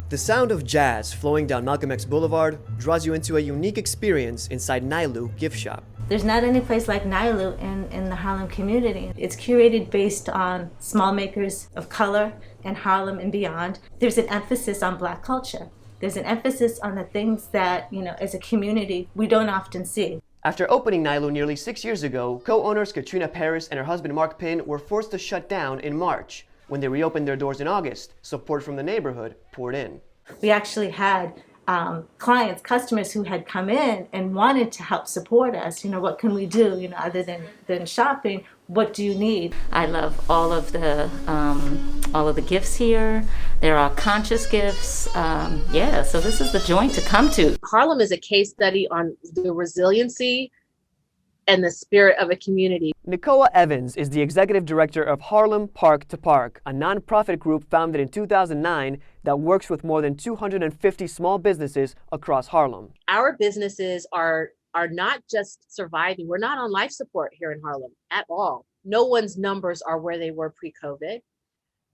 The sound of jazz flowing down Malcolm X Boulevard draws you into a unique experience inside Nailu Gift Shop. There's not any place like Nailu in the Harlem community. It's curated based on small makers of color in Harlem and beyond. There's an emphasis on Black culture. There's an emphasis on the things that, as a community, we don't often see. After opening Nailu nearly 6 years ago, co-owners Katrina Paris and her husband Mark Pinn were forced to shut down in March. When they reopened their doors in August, support from the neighborhood poured in. We actually had clients, customers who had come in and wanted to help support us. What can we do, other than shopping? What do you need? I love all of the gifts here. There are conscious gifts. So this is the joint to come to. Harlem is a case study on the resiliency and the spirit of a community. Nicoa Evans is the executive director of Harlem Park to Park, a nonprofit group founded in 2009 that works with more than 250 small businesses across Harlem. Our businesses are not just surviving. We're not on life support here in Harlem at all. No one's numbers are where they were pre-COVID,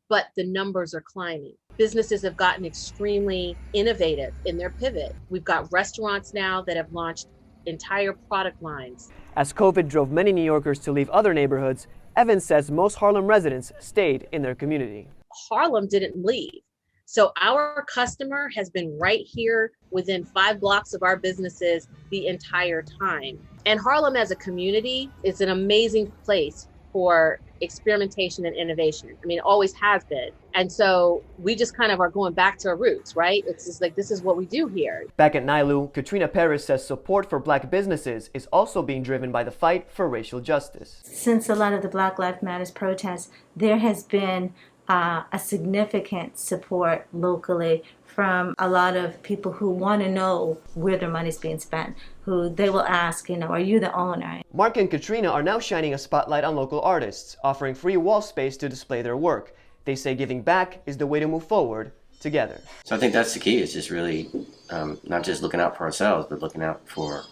but the numbers are climbing. Businesses have gotten extremely innovative in their pivot. We've got restaurants now that have launched entire product lines. As COVID drove many New Yorkers to leave other neighborhoods, Evans says most Harlem residents stayed in their community. Harlem didn't leave. So our customer has been right here within 5 blocks of our businesses the entire time. And Harlem as a community is an amazing place for experimentation and innovation. It always has been. And so we just kind of are going back to our roots, right? It's just like, this is what we do here. Back at Nailu, Katrina Paris says support for Black businesses is also being driven by the fight for racial justice. Since a lot of the Black Lives Matter protests, there has been a significant support locally from a lot of people who want to know where their money's being spent, who they will ask, are you the owner? Mark and Katrina are now shining a spotlight on local artists, offering free wall space to display their work. They say giving back is the way to move forward together. So I think that's the key, is just really not just looking out for ourselves, but looking out for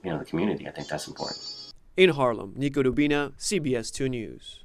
the community. I think that's important. In Harlem, Nico Dubina, CBS 2 News.